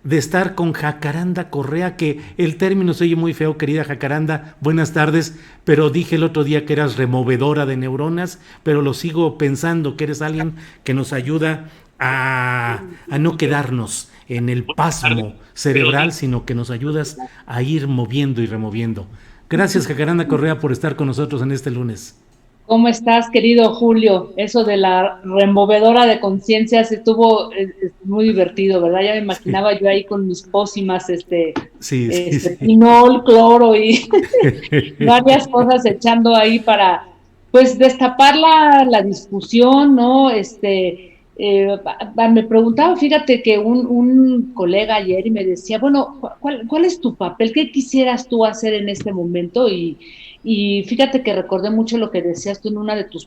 de estar con Jacaranda Correa, que el término se oye muy feo, querida Jacaranda, buenas tardes, pero dije el otro día que eras removedora de neuronas, pero lo sigo pensando, que eres alguien que nos ayuda a no quedarnos en el pasmo cerebral, sino que nos ayudas a ir moviendo y removiendo. Gracias, Jacaranda Correa, por estar con nosotros en este lunes. ¿Cómo estás, querido Julio? Eso de la removedora de conciencias estuvo muy divertido, ¿verdad? Ya me Sí, imaginaba yo ahí con mis pócimas, sí, sí, sí. pinol, cloro y varias cosas echando ahí para, pues, destapar la discusión, ¿no? Me preguntaba, fíjate que un colega ayer y me decía, bueno, ¿cuál es tu papel? ¿Qué quisieras tú hacer en este momento? Y fíjate que recordé mucho lo que decías tú en una de tus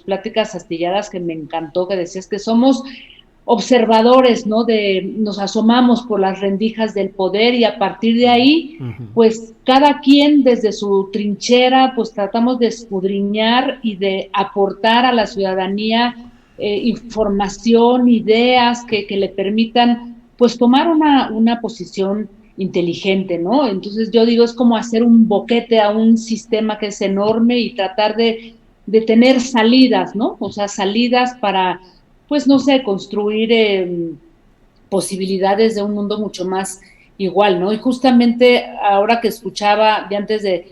pláticas astilladas que me encantó, que decías que somos observadores, ¿no? Nos asomamos por las rendijas del poder y a partir de ahí, Ujú. pues cada quien desde su trinchera, pues tratamos de escudriñar y de aportar a la ciudadanía información, ideas que le permitan, pues tomar una posición inteligente, ¿no? Entonces yo digo, es como hacer un boquete a un sistema que es enorme y tratar de tener salidas, ¿no? O sea, salidas para, pues no sé, construir posibilidades de un mundo mucho más igual, ¿no? Y justamente ahora que escuchaba, de antes de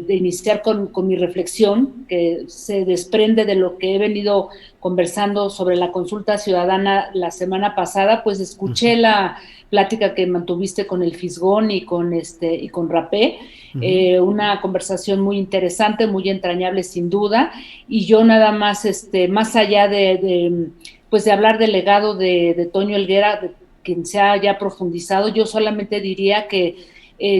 iniciar con mi reflexión, que se desprende de lo que he venido conversando sobre la consulta ciudadana la semana pasada, pues escuché la plática que mantuviste con el Fisgón y con Rapé, Ujú. una conversación muy interesante, muy entrañable sin duda, y yo nada más, más allá pues de hablar del legado de Toño Helguera, de quien se ha ya profundizado, yo solamente diría que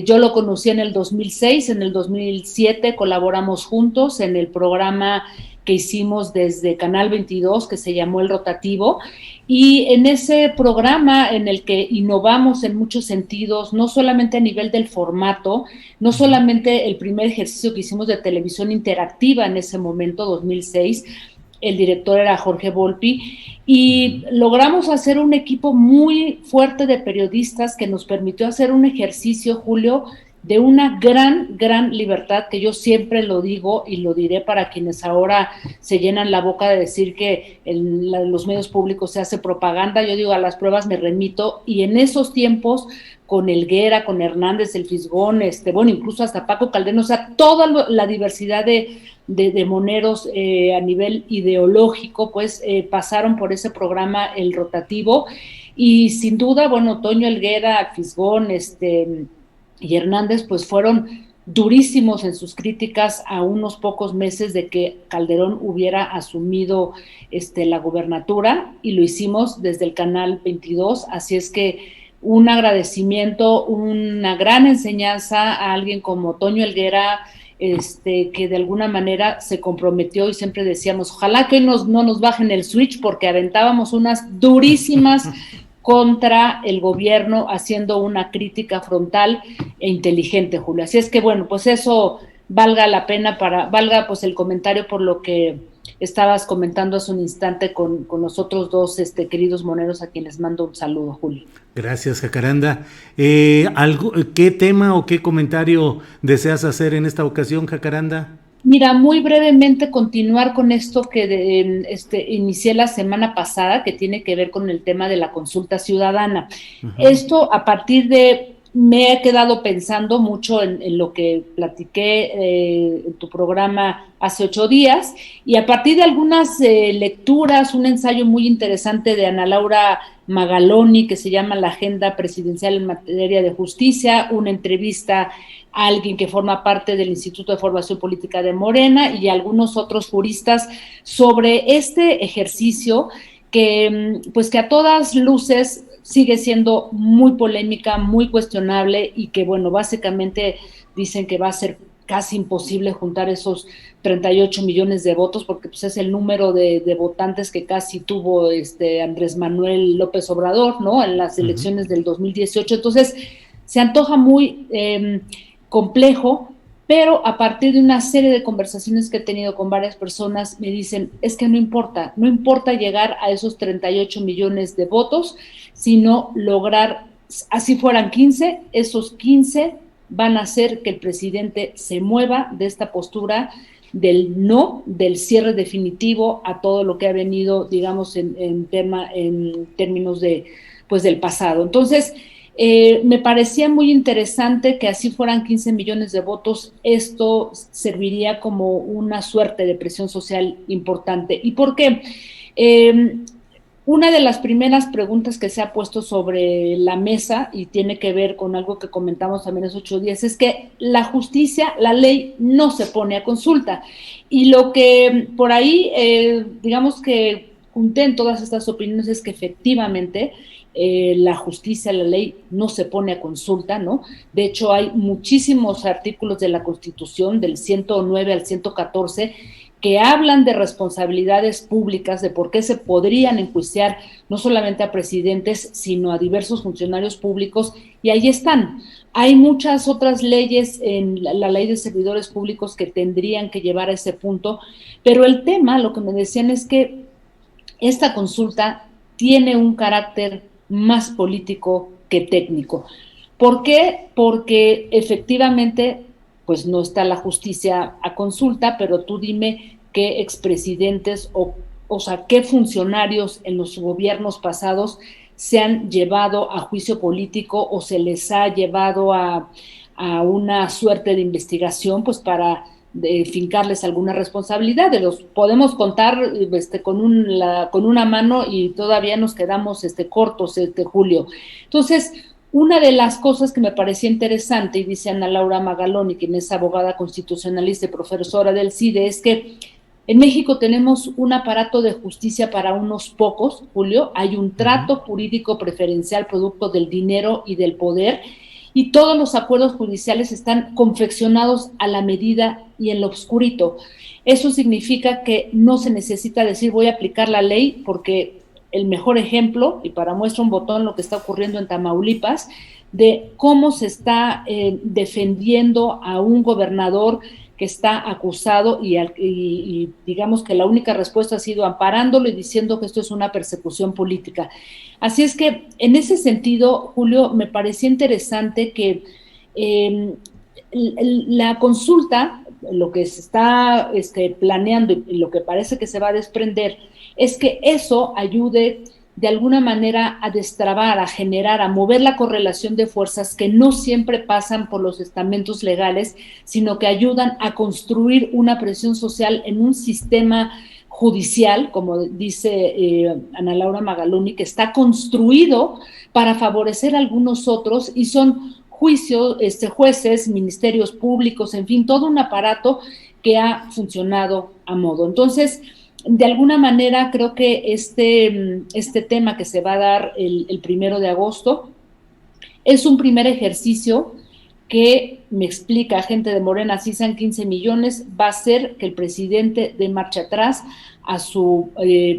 yo lo conocí en el 2006, en el 2007 colaboramos juntos en el programa que hicimos desde Canal 22, que se llamó El Rotativo, y en ese programa en el que innovamos en muchos sentidos, no solamente a nivel del formato, no Ujú. solamente el primer ejercicio que hicimos de televisión interactiva en ese momento, 2006, el director era Jorge Volpi, y Ujú. logramos hacer un equipo muy fuerte de periodistas que nos permitió hacer un ejercicio, Julio, de una gran libertad, que yo siempre lo digo y lo diré para quienes ahora se llenan la boca de decir que en los medios públicos se hace propaganda. Yo digo, a las pruebas me remito, y en esos tiempos, con Helguera, con Hernández, el Fisgón, bueno, incluso hasta Paco Calderón, o sea, toda la diversidad de moneros a nivel ideológico, pues pasaron por ese programa El Rotativo, y sin duda, bueno, Toño Helguera, Fisgón, y Hernández, pues fueron durísimos en sus críticas a unos pocos meses de que Calderón hubiera asumido la gubernatura, y lo hicimos desde el Canal 22, así es que un agradecimiento, una gran enseñanza a alguien como Toño Helguera, que de alguna manera se comprometió, y siempre decíamos, ojalá que no nos bajen el switch, porque aventábamos unas durísimas contra el gobierno, haciendo una crítica frontal e inteligente, Julio. Así es que bueno, pues eso valga pues el comentario por lo que estabas comentando hace un instante con los otros dos queridos moneros, a quienes mando un saludo, Julio. Gracias, Jacaranda. ¿Qué tema o qué comentario deseas hacer en esta ocasión, Jacaranda? Mira, muy brevemente continuar con esto que inicié la semana pasada, que tiene que ver con el tema de la consulta ciudadana. Ujú. Esto a partir me he quedado pensando mucho en lo que platiqué en tu programa hace 8 días, y a partir de algunas lecturas, un ensayo muy interesante de Ana Laura Magaloni que se llama La Agenda Presidencial en Materia de Justicia, una entrevista a alguien que forma parte del Instituto de Formación Política de Morena y algunos otros juristas sobre este ejercicio que, pues que a todas luces sigue siendo muy polémica, muy cuestionable, y que, bueno, básicamente dicen que va a ser casi imposible juntar esos 38 millones de votos, porque pues es el número de votantes que casi tuvo Andrés Manuel López Obrador, ¿no? En las Ujú. elecciones del 2018. Entonces, se antoja muy complejo, pero a partir de una serie de conversaciones que he tenido con varias personas, me dicen, es que no importa llegar a esos 38 millones de votos, sino lograr, así fueran 15, esos 15 van a hacer que el presidente se mueva de esta postura del no, del cierre definitivo a todo lo que ha venido, digamos, en términos de, pues, del pasado. Entonces, me parecía muy interesante que así fueran 15 millones de votos, esto serviría como una suerte de presión social importante. ¿Y por qué? Una de las primeras preguntas que se ha puesto sobre la mesa, y tiene que ver con algo que comentamos también hace 8 días, es que la justicia, la ley, no se pone a consulta. Y lo que por ahí, digamos que junté en todas estas opiniones es que efectivamente la justicia, la ley no se pone a consulta, ¿no? De hecho, hay muchísimos artículos de la Constitución, del 109 al 114, que hablan de responsabilidades públicas, de por qué se podrían enjuiciar no solamente a presidentes, sino a diversos funcionarios públicos, y ahí están. Hay muchas otras leyes en la ley de servidores públicos que tendrían que llevar a ese punto, pero el tema, lo que me decían es que esta consulta tiene un carácter más político que técnico. ¿Por qué? Porque efectivamente pues no está la justicia a consulta, pero tú dime qué expresidentes o sea, qué funcionarios en los gobiernos pasados se han llevado a juicio político o se les ha llevado a una suerte de investigación, pues para fincarles alguna responsabilidad. Los podemos contar con una mano y todavía nos quedamos cortos, Julio. Entonces, una de las cosas que me parecía interesante, y dice Ana Laura Magaloni, quien es abogada constitucionalista y profesora del CIDE, es que en México tenemos un aparato de justicia para unos pocos, Julio, hay un trato jurídico preferencial producto del dinero y del poder, y todos los acuerdos judiciales están confeccionados a la medida y en lo obscurito. Eso significa que no se necesita decir voy a aplicar la ley, porque el mejor ejemplo, y para muestra un botón lo que está ocurriendo en Tamaulipas, de cómo se está defendiendo a un gobernador que está acusado y digamos que la única respuesta ha sido amparándolo y diciendo que esto es una persecución política. Así es que en ese sentido, Julio, me parecía interesante que la consulta, lo que se está planeando y lo que parece que se va a desprender, es que eso ayude de alguna manera a destrabar, a generar, a mover la correlación de fuerzas que no siempre pasan por los estamentos legales, sino que ayudan a construir una presión social en un sistema judicial, como dice Ana Laura Magaloni, que está construido para favorecer a algunos otros, y son jueces, ministerios públicos, en fin, todo un aparato que ha funcionado a modo. Entonces, de alguna manera creo que este tema que se va a dar el 1 de agosto es un primer ejercicio que me explica gente de Morena, si sean 15 millones, va a hacer que el presidente dé marcha atrás a su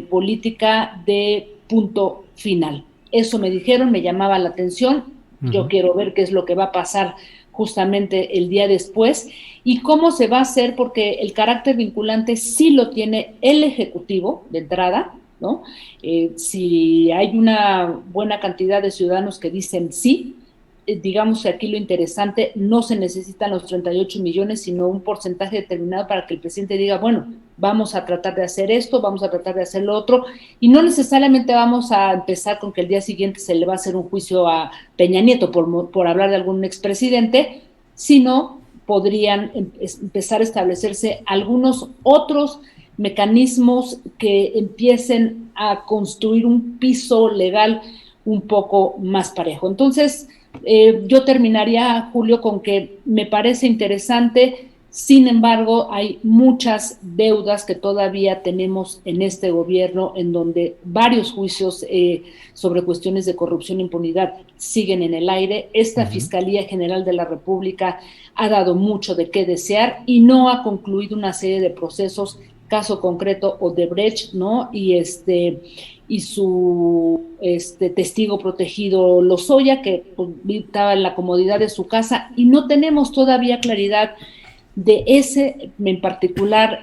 política de punto final. Eso me dijeron, me llamaba la atención. Yo quiero ver qué es lo que va a pasar justamente el día después y cómo se va a hacer, porque el carácter vinculante sí lo tiene el Ejecutivo de entrada, ¿no? Si hay una buena cantidad de ciudadanos que dicen sí, digamos que aquí lo interesante, no se necesitan los 38 millones, sino un porcentaje determinado para que el presidente diga, bueno, vamos a tratar de hacer esto, vamos a tratar de hacer lo otro, y no necesariamente vamos a empezar con que el día siguiente se le va a hacer un juicio a Peña Nieto por hablar de algún expresidente, sino podrían empezar a establecerse algunos otros mecanismos que empiecen a construir un piso legal un poco más parejo. Entonces, yo terminaría, Julio, con que me parece interesante, sin embargo, hay muchas deudas que todavía tenemos en este gobierno, en donde varios juicios sobre cuestiones de corrupción e impunidad siguen en el aire. Esta Fiscalía General de la República ha dado mucho de qué desear y no ha concluido una serie de procesos, caso concreto Odebrecht, ¿no? Y su testigo protegido Lozoya, que pues, estaba en la comodidad de su casa, y no tenemos todavía claridad de ese en particular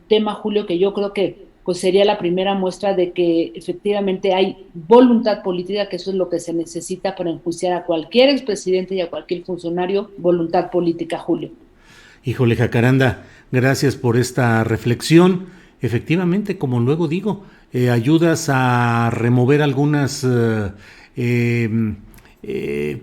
tema, Julio, que yo creo que pues sería la primera muestra de que efectivamente hay voluntad política, que eso es lo que se necesita para enjuiciar a cualquier expresidente y a cualquier funcionario, voluntad política, Julio. Híjole, Jacaranda, gracias por esta reflexión. Efectivamente, como luego digo, ayudas a remover algunas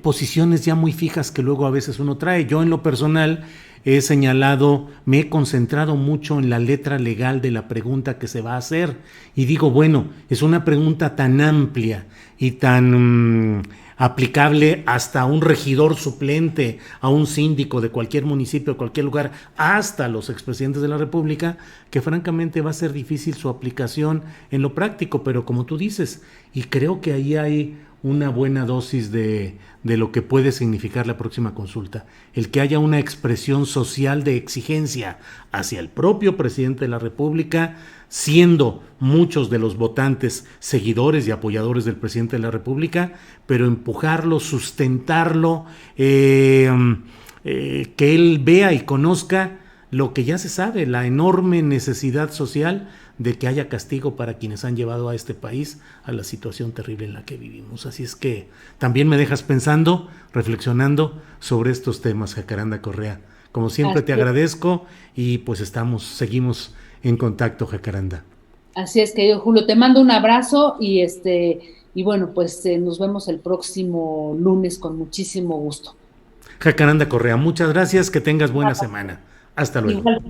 posiciones ya muy fijas que luego a veces uno trae. Yo en lo personal he señalado, me he concentrado mucho en la letra legal de la pregunta que se va a hacer y digo, bueno, es una pregunta tan amplia y tan aplicable hasta a un regidor suplente, a un síndico de cualquier municipio, de cualquier lugar, hasta los expresidentes de la República, que francamente va a ser difícil su aplicación en lo práctico, pero como tú dices, y creo que ahí hay una buena dosis de lo que puede significar la próxima consulta, el que haya una expresión social de exigencia hacia el propio presidente de la República, siendo muchos de los votantes seguidores y apoyadores del presidente de la República, pero empujarlo, sustentarlo, que él vea y conozca lo que ya se sabe, la enorme necesidad social de que haya castigo para quienes han llevado a este país a la situación terrible en la que vivimos. Así es que también me dejas pensando, reflexionando sobre estos temas, Jacaranda Correa. Como siempre te agradezco y pues seguimos en contacto, Jacaranda. Así es, querido Julio, te mando un abrazo y bueno, pues nos vemos el próximo lunes con muchísimo gusto. Jacaranda Correa, muchas gracias, que tengas buena semana. Hasta luego. Igual.